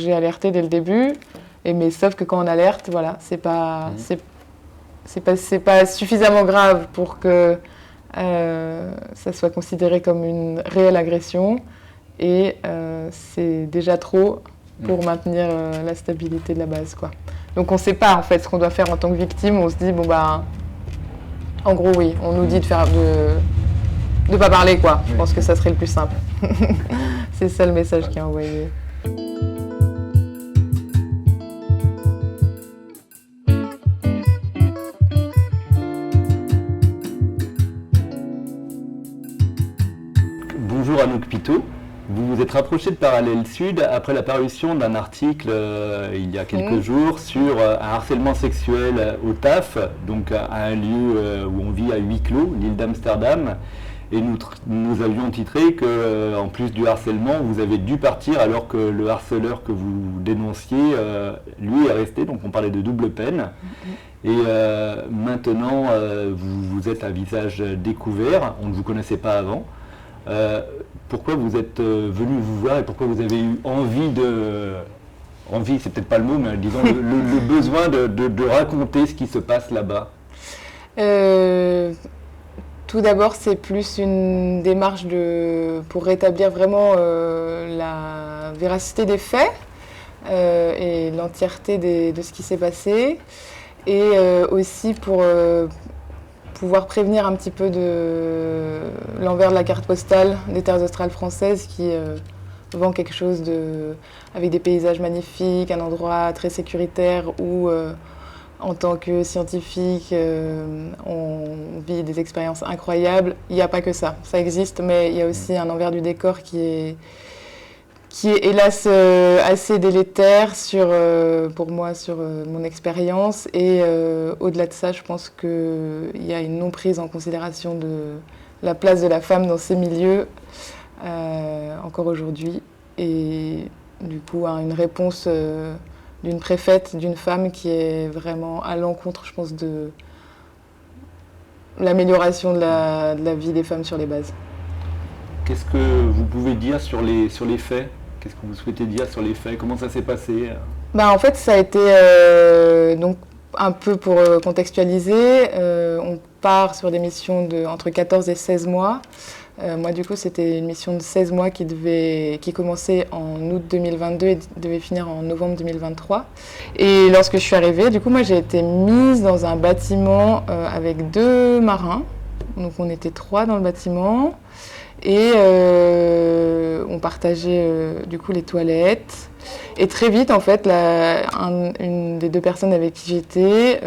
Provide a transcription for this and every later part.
j'ai alerté dès le début. Mais sauf que quand on alerte, voilà, c'est pas suffisamment grave pour que ça soit considéré comme une réelle agression. Et c'est déjà trop pour maintenir la stabilité de la base, quoi. Donc on ne sait pas en fait ce qu'on doit faire en tant que victime. On se dit en gros oui, on nous dit de pas parler, quoi. Je pense que ça serait le plus simple. C'est ça le message qui est envoyé. Bonjour Anouk Pitot. Vous vous êtes rapproché de Parallèle Sud après la parution d'un article il y a quelques jours sur un harcèlement sexuel au taf, donc à un lieu où on vit à huis clos, l'île d'Amsterdam. Et nous avions titré qu'en plus du harcèlement, vous avez dû partir alors que le harceleur que vous dénonciez, lui est resté, donc on parlait de double peine. Et maintenant, vous êtes à visage découvert, on ne vous connaissait pas avant. Pourquoi vous êtes venu vous voir et pourquoi vous avez eu envie c'est peut-être pas le mot, mais disons le besoin de raconter ce qui se passe là-bas? Tout d'abord, c'est plus une démarche pour rétablir vraiment la véracité des faits et l'entièreté de ce qui s'est passé. Et aussi pour pouvoir prévenir un petit peu de l'envers de la carte postale des terres australes françaises qui vend quelque chose avec des paysages magnifiques, un endroit très sécuritaire où en tant que scientifique on vit des expériences incroyables. Il n'y a pas que ça, ça existe, mais il y a aussi un envers du décor qui est hélas assez délétère pour moi sur mon expérience. Et au-delà de ça, je pense qu'il y a une non-prise en considération de la place de la femme dans ces milieux encore aujourd'hui. Et du coup, une réponse d'une préfète, d'une femme qui est vraiment à l'encontre, je pense, de l'amélioration de la vie des femmes sur les bases. Qu'est-ce que vous pouvez dire sur les faits? Qu'est-ce que vous souhaitez dire sur les faits? Comment ça s'est passé? En fait, ça a été, donc, un peu pour contextualiser, on part sur des missions entre 14 et 16 mois. Moi, du coup, c'était une mission de 16 mois qui commençait en août 2022 et devait finir en novembre 2023. Et lorsque je suis arrivée, du coup, moi, j'ai été mise dans un bâtiment avec 2 marins. Donc, on était 3 dans le bâtiment. Et on partageait du coup les toilettes. Et très vite, en fait, une des 2 personnes avec qui j'étais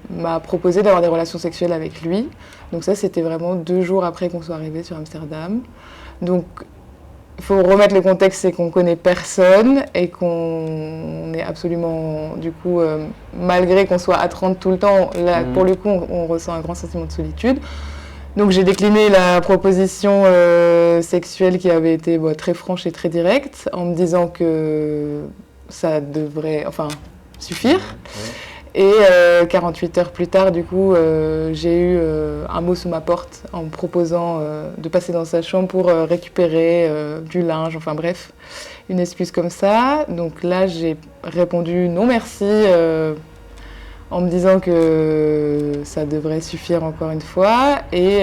m'a proposé d'avoir des relations sexuelles avec lui. Donc ça, c'était vraiment 2 jours après qu'on soit arrivé sur Amsterdam. Donc, il faut remettre le contexte, c'est qu'on connaît personne et qu'on est absolument, du coup, malgré qu'on soit à 30 tout le temps, là, pour le coup, on ressent un grand sentiment de solitude. Donc j'ai décliné la proposition sexuelle qui avait été très franche et très directe, en me disant que ça devrait suffire. Et 48 heures plus tard, du coup, j'ai eu un mot sous ma porte en me proposant de passer dans sa chambre pour récupérer du linge, enfin bref, une excuse comme ça. Donc là, j'ai répondu non merci, en me disant que ça devrait suffire encore une fois. Et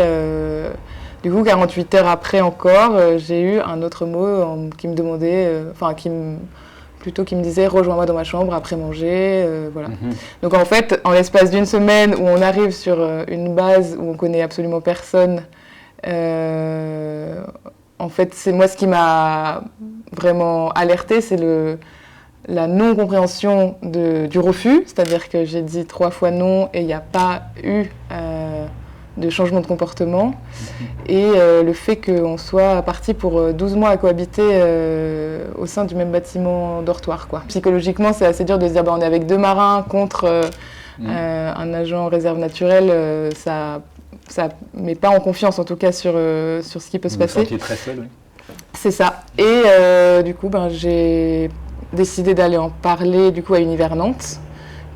du coup, 48 heures après encore, j'ai eu un autre mot qui me demandait, qui me disait « rejoins-moi dans ma chambre après manger ». Voilà. Donc en fait, en l'espace d'une semaine où on arrive sur une base où on connaît absolument personne, en fait, c'est moi ce qui m'a vraiment alertée, c'est la non-compréhension du refus, c'est-à-dire que j'ai dit 3 fois non et il n'y a pas eu de changement de comportement. Et le fait qu'on soit parti pour 12 mois à cohabiter au sein du même bâtiment dortoir, quoi. Psychologiquement, c'est assez dur de se dire on est avec 2 marins contre un agent réserve naturelle, ça met pas en confiance en tout cas sur ce qui peut se passer. Vous vous sentiez très seul, oui. C'est ça. Et du coup, j'ai décidé d'aller en parler du coup à Univers Nantes,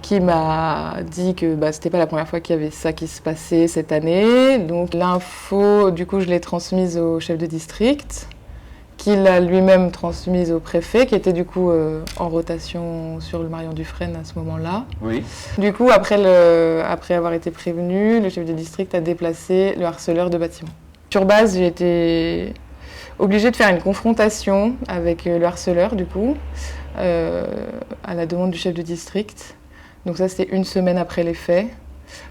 qui m'a dit que c'était pas la première fois qu'il y avait ça qui se passait cette année. Donc l'info, du coup, je l'ai transmise au chef de district, qu'il a lui-même transmise au préfet, qui était du coup en rotation sur le Marion Dufresne à ce moment-là. Oui. Du coup, après avoir été prévenu, le chef de district a déplacé le harceleur de bâtiment. Sur base, j'ai été obligée de faire une confrontation avec le harceleur, du coup, à la demande du chef de district. Donc ça, c'était 1 semaine après les faits,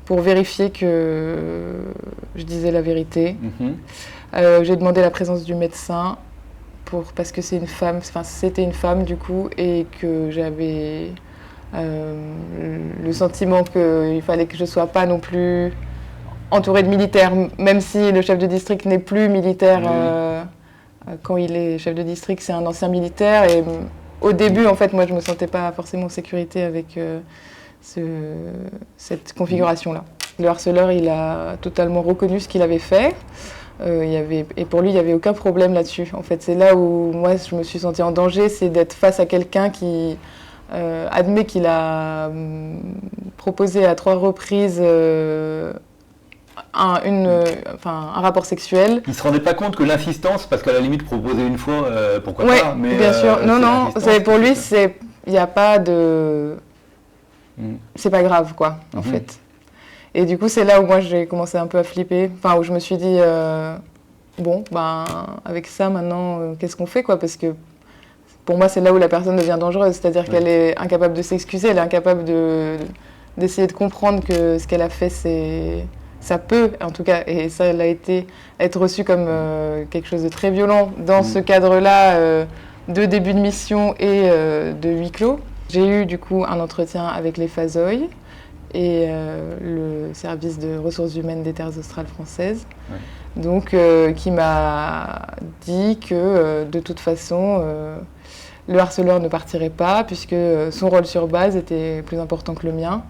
pour vérifier que je disais la vérité. J'ai demandé la présence du médecin, parce que c'était une femme du coup, et que j'avais le sentiment qu'il fallait que je ne sois pas non plus entourée de militaires, même si le chef de district n'est plus militaire. Quand il est chef de district, c'est un ancien militaire, et au début, en fait, moi, je ne me sentais pas forcément en sécurité avec cette configuration-là. Le harceleur, il a totalement reconnu ce qu'il avait fait. Et pour lui, il n'y avait aucun problème là-dessus. En fait, c'est là où moi, je me suis sentie en danger, c'est d'être face à quelqu'un qui admet qu'il a proposé à 3 reprises un rapport sexuel. Il ne se rendait pas compte que l'insistance, parce qu'à la limite, proposer une fois, pourquoi pas, mais bien sûr. Non, pour lui, il n'y a pas de... C'est pas grave, quoi, en fait. Et du coup, c'est là où moi, j'ai commencé un peu à flipper, où je me suis dit, avec ça, maintenant, qu'est-ce qu'on fait, quoi, parce que pour moi, c'est là où la personne devient dangereuse, c'est-à-dire qu'elle est incapable de s'excuser, elle est incapable d'essayer de comprendre que ce qu'elle a fait, ça peut, en tout cas, et ça, elle a être reçue comme quelque chose de très violent dans ce cadre-là de début de mission et de huis clos. J'ai eu du coup un entretien avec les FASOI et le service de ressources humaines des terres australes françaises, donc qui m'a dit que de toute façon le harceleur ne partirait pas puisque son rôle sur base était plus important que le mien,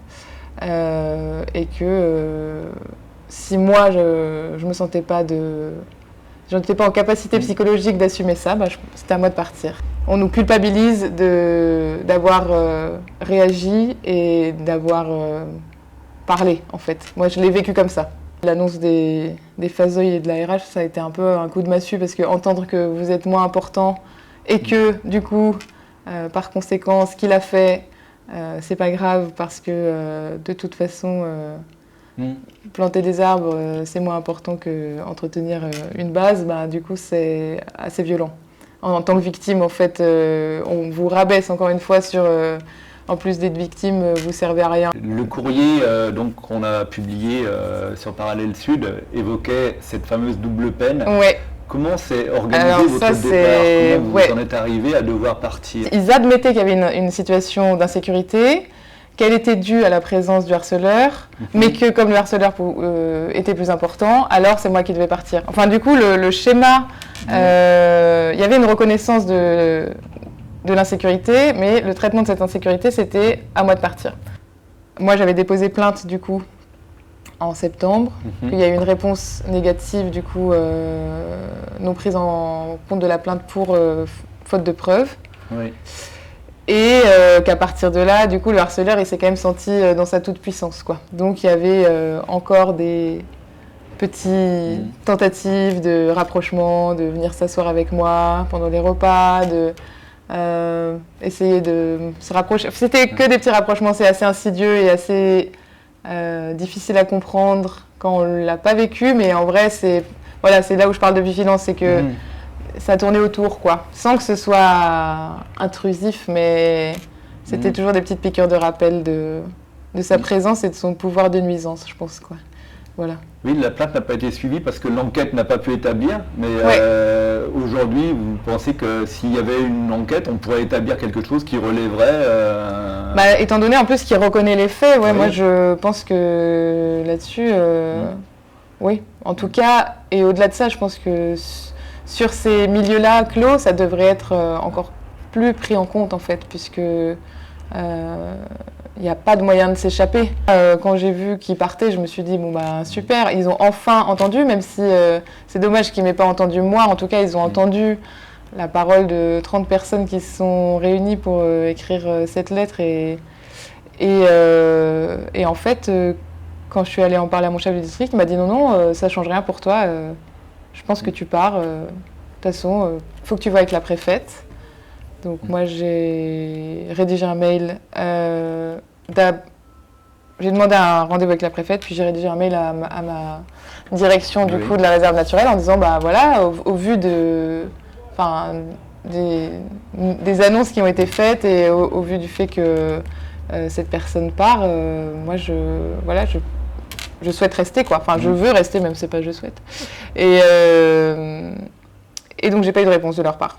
et que si moi je me sentais pas je n'étais pas en capacité psychologique d'assumer ça, c'était à moi de partir. On nous culpabilise d'avoir réagi et d'avoir parlé, en fait. Moi, je l'ai vécu comme ça. L'annonce des FASOI et de la RH, ça a été un peu un coup de massue parce qu'entendre que vous êtes moins important et que, du coup, par conséquent, ce qu'il a fait, c'est pas grave parce que, de toute façon... planter des arbres, c'est moins important qu'entretenir une base, du coup, c'est assez violent. En tant que victime, en fait, on vous rabaisse encore une fois sur... en plus d'être victime, vous servez à rien. Le courrier qu'on a publié sur Parallèle Sud évoquait cette fameuse double peine. Ouais. Comment s'est organisé votre départ? Comment vous en êtes arrivé à devoir partir? Ils admettaient qu'il y avait une situation d'insécurité, qu'elle était due à la présence du harceleur, mais que comme le harceleur était plus important, alors c'est moi qui devais partir. Enfin, du coup, le schéma, il y avait une reconnaissance de l'insécurité, mais le traitement de cette insécurité, c'était à moi de partir. Moi, j'avais déposé plainte, du coup, en septembre. Il y a eu une réponse négative, du coup, non prise en compte de la plainte pour faute de preuves. Oui. Et qu'à partir de là, du coup, le harceleur, il s'est quand même senti dans sa toute-puissance, quoi. Donc, il y avait encore des petites tentatives de rapprochement, de venir s'asseoir avec moi pendant les repas, essayer de se rapprocher. C'était que des petits rapprochements, c'est assez insidieux et assez difficile à comprendre quand on ne l'a pas vécu, mais en vrai, c'est là où je parle de vigilance, c'est que ça tournait autour, quoi, sans que ce soit intrusif, mais c'était toujours des petites piqûres de rappel de sa présence et de son pouvoir de nuisance, je pense, quoi. Voilà. Oui, la plainte n'a pas été suivie parce que l'enquête n'a pas pu établir, mais aujourd'hui, vous pensez que s'il y avait une enquête, on pourrait établir quelque chose qui relèverait étant donné en plus qu'il reconnaît les faits, moi je pense que là-dessus, oui, en tout cas, et au-delà de ça, je pense que sur ces milieux-là clos, ça devrait être encore plus pris en compte, en fait, puisque il n'y a pas de moyen de s'échapper. Quand j'ai vu qu'ils partaient, je me suis dit, super, ils ont enfin entendu, même si c'est dommage qu'ils ne m'aient pas entendu moi. En tout cas, ils ont entendu la parole de 30 personnes qui se sont réunies pour écrire cette lettre. Et en fait, quand je suis allée en parler à mon chef de district, il m'a dit, non, ça ne change rien pour toi. Je pense que tu pars. toute façon, faut que tu vois avec la préfète. Donc moi, j'ai rédigé un mail. J'ai demandé un rendez-vous avec la préfète, puis j'ai rédigé un mail à ma direction du coup de la réserve naturelle en disant bah voilà, au vu des annonces qui ont été faites et au vu du fait que cette personne part, moi je souhaite rester quoi. Enfin, je veux rester, même si c'est pas je souhaite. Et donc j'ai pas eu de réponse de leur part.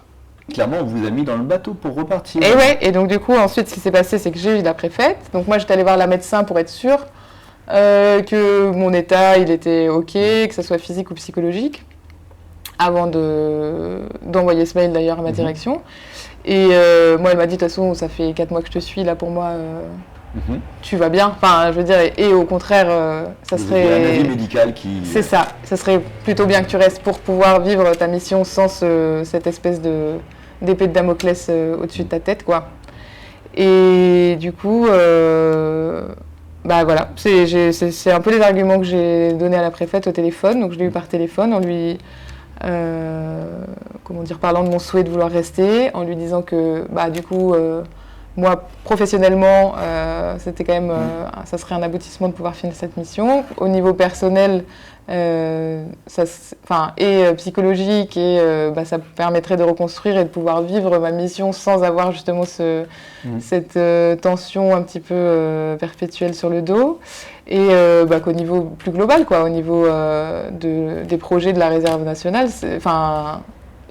Clairement, on vous a mis dans le bateau pour repartir. Et ouais, et donc du coup, ensuite, ce qui s'est passé, c'est que j'ai eu la préfète. Donc moi, j'étais allée voir la médecin pour être sûre que mon état, il était OK, que ce soit physique ou psychologique, avant d'envoyer ce mail d'ailleurs à ma direction. Et moi, elle m'a dit, de toute façon, ça fait 4 mois que je te suis, là, pour moi, tu vas bien. Enfin, je veux dire, et au contraire, ça serait... un avis médical qui... C'est ça, ça serait plutôt bien que tu restes pour pouvoir vivre ta mission sans cette espèce d'épée de Damoclès au-dessus de ta tête, quoi. Et du coup, bah voilà, c'est un peu les arguments que j'ai donnés à la préfète au téléphone. Donc je l'ai eu par téléphone en lui, parlant de mon souhait de vouloir rester, en lui disant que, bah du coup, moi psychologiquement, c'était quand même, ça serait un aboutissement de pouvoir finir cette mission. Au niveau personnel, psychologique, et ça permettrait de reconstruire et de pouvoir vivre ma mission sans avoir justement cette tension un petit peu perpétuelle sur le dos. Et qu'au niveau plus global, quoi, au niveau des projets de la réserve nationale,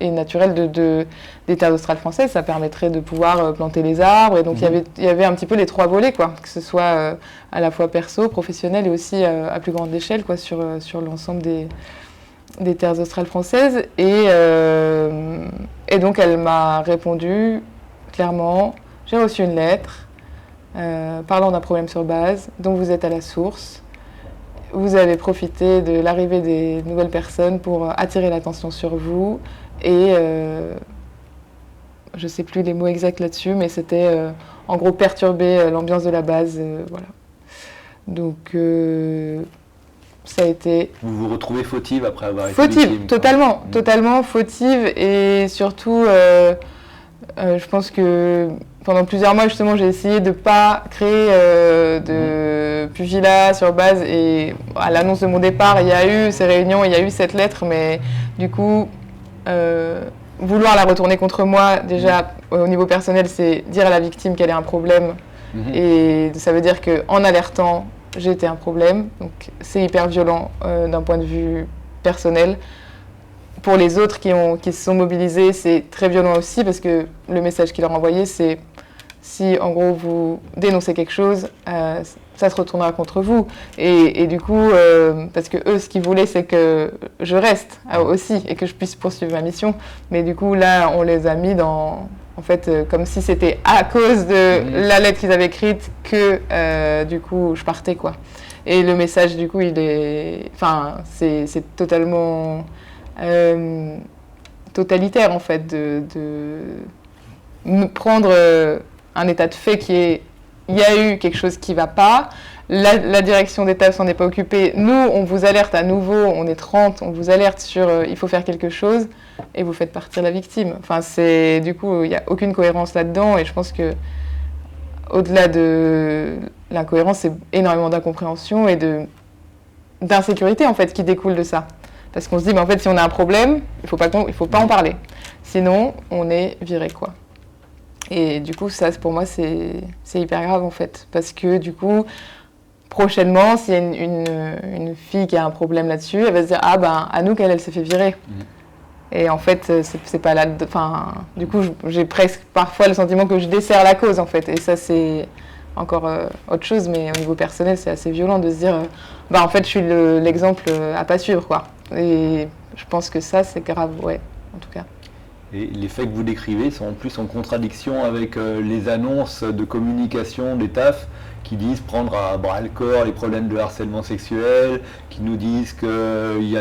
et naturelle des terres australes françaises, ça permettrait de pouvoir planter les arbres. Et donc il y avait un petit peu les 3 volets, quoi, que ce soit à la fois perso, professionnel et aussi à plus grande échelle, quoi, sur l'ensemble des terres australes françaises. Et donc elle m'a répondu clairement, j'ai reçu une lettre parlant d'un problème sur base dont vous êtes à la source. Vous avez profité de l'arrivée des nouvelles personnes pour attirer l'attention sur vous. Et je ne sais plus les mots exacts là-dessus, mais c'était en gros perturber l'ambiance de la base. Voilà. Donc ça a été... Vous vous retrouvez fautive après avoir été fautive, victime, totalement fautive. Et surtout, je pense que pendant plusieurs mois, justement, j'ai essayé de ne pas créer de pugilat sur base. Et à l'annonce de mon départ, il y a eu ces réunions, il y a eu cette lettre, mais du coup... vouloir la retourner contre moi, déjà au niveau personnel, c'est dire à la victime qu'elle a un problème. Et ça veut dire qu'en alertant, j'ai été un problème. Donc c'est hyper violent d'un point de vue personnel. Pour les autres qui se sont mobilisés, c'est très violent aussi parce que le message qu'il leur envoyait, c'est si en gros vous dénoncez quelque chose, ça se retournera contre vous. Et du coup, parce que eux, ce qu'ils voulaient, c'est que je reste aussi et que je puisse poursuivre ma mission. Mais du coup, là, on les a mis en fait, comme si c'était à cause de la lettre qu'ils avaient écrite que, du coup, je partais, quoi. Et le message, du coup, c'est totalement totalitaire, en fait, de prendre un état de fait qui est il y a eu quelque chose qui ne va pas, la direction d'État s'en est pas occupée, nous on vous alerte à nouveau, on est 30, on vous alerte sur il faut faire quelque chose et vous faites partir la victime. Enfin du coup il n'y a aucune cohérence là-dedans et je pense que au-delà de l'incohérence, c'est énormément d'incompréhension et d'insécurité en fait qui découle de ça. Parce qu'on se dit en fait si on a un problème, il faut pas en parler. Sinon on est viré quoi. Et du coup, ça, pour moi, c'est hyper grave, en fait. Parce que, du coup, prochainement, s'il y a une fille qui a un problème là-dessus, elle va se dire « Ah, ben, Anouk, elle s'est fait virer. » Et en fait, c'est pas là... Enfin, du coup, j'ai presque parfois le sentiment que je desserre la cause, en fait. Et ça, c'est encore autre chose. Mais au niveau personnel, c'est assez violent de se dire « Bah, en fait, je suis l'exemple à pas suivre, quoi. » Et je pense que ça, c'est grave, ouais, en tout cas. Et les faits que vous décrivez sont en plus en contradiction avec les annonces de communication des TAF qui disent prendre à bras le corps les problèmes de harcèlement sexuel, qui nous disent qu'il y a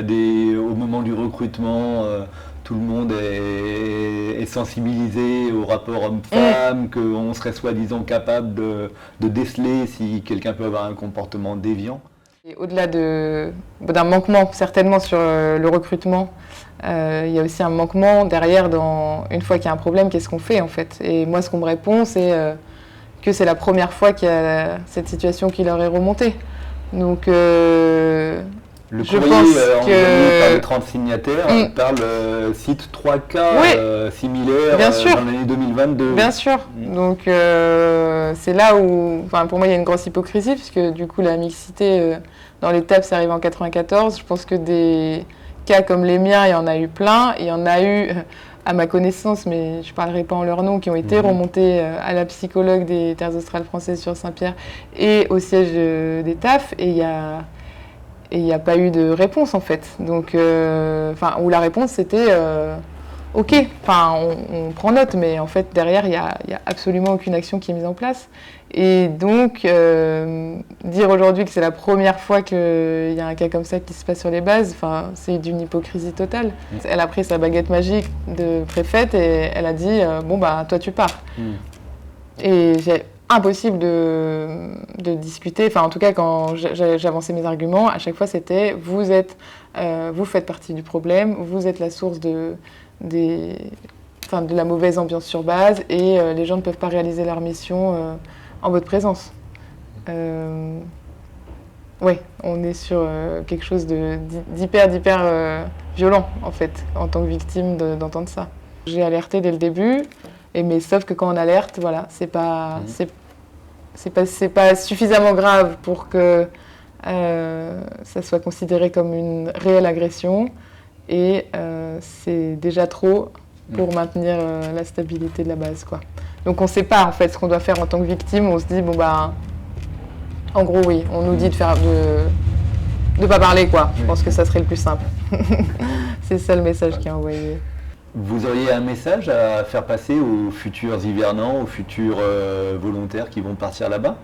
au moment du recrutement, tout le monde est sensibilisé au rapport homme-femme, qu'on serait soi-disant capable de déceler si quelqu'un peut avoir un comportement déviant. Et au-delà d'un manquement certainement sur le recrutement, il y a aussi un manquement derrière une fois qu'il y a un problème, qu'est-ce qu'on fait en fait? Et moi ce qu'on me répond c'est que c'est la première fois qu'il y a cette situation qui leur est remontée. Donc le courrier envoyé par les 30 signataires cite 3 cas similaires dans l'année 2022. Bien sûr. Donc c'est là où, pour moi, il y a une grosse hypocrisie, puisque du coup, la mixité dans les TAPS arrive en 94. Je pense que des cas comme les miens, il y en a eu plein. Il y en a eu, à ma connaissance, mais je ne parlerai pas en leur nom, qui ont été remontés à la psychologue des Terres australes françaises sur Saint-Pierre et au siège des TAF. Et il n'y a pas eu de réponse en fait. Donc, où la réponse c'était ok, on prend note, mais en fait derrière il n'y a absolument aucune action qui est mise en place. Et donc, dire aujourd'hui que c'est la première fois qu'il y a un cas comme ça qui se passe sur les bases, c'est d'une hypocrisie totale. Elle a pris sa baguette magique de préfète et elle a dit toi tu pars. Et impossible de discuter. En tout cas, quand j'avançais mes arguments, à chaque fois, c'était vous faites partie du problème, vous êtes la source de la mauvaise ambiance sur base et les gens ne peuvent pas réaliser leur mission en votre présence. On est sur quelque chose d'hyper violent, en fait, en tant que victime d'entendre ça. J'ai alerté dès le début. Mais sauf que quand on alerte, voilà, c'est pas suffisamment grave pour que ça soit considéré comme une réelle agression et c'est déjà trop pour maintenir la stabilité de la base, quoi. Donc on ne sait pas en fait ce qu'on doit faire en tant que victime. On se dit en gros oui, on nous dit de pas parler, quoi. Je pense que ça serait le plus simple. C'est ça le message qui est envoyé. Vous auriez un message à faire passer aux futurs hivernants, aux futurs volontaires qui vont partir là-bas?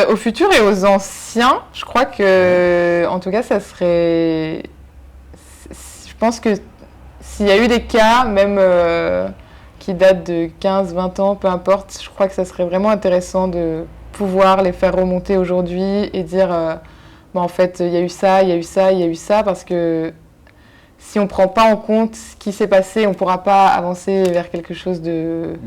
Aux futurs et aux anciens, je crois que, en tout cas, ça serait... Je pense que s'il y a eu des cas, même qui datent de 15, 20 ans, peu importe, je crois que ça serait vraiment intéressant de pouvoir les faire remonter aujourd'hui et dire, en fait, il y a eu ça, il y a eu ça, il y a eu ça, parce que si on ne prend pas en compte ce qui s'est passé, on ne pourra pas avancer vers quelque chose de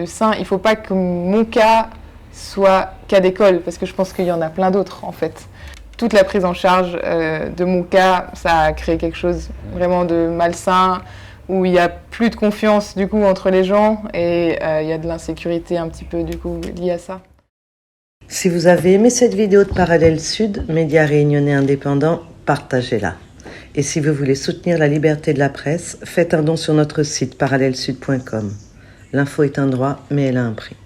sain. Il ne faut pas que mon cas soit cas d'école, parce que je pense qu'il y en a plein d'autres, en fait. Toute la prise en charge de mon cas, ça a créé quelque chose vraiment de malsain, où il n'y a plus de confiance, du coup, entre les gens, et il y a de l'insécurité un petit peu, du coup, liée à ça. Si vous avez aimé cette vidéo de Parallèle Sud, média réunionnais indépendant, partagez-la. Et si vous voulez soutenir la liberté de la presse, faites un don sur notre site parallèlesud.com. L'info est un droit, mais elle a un prix.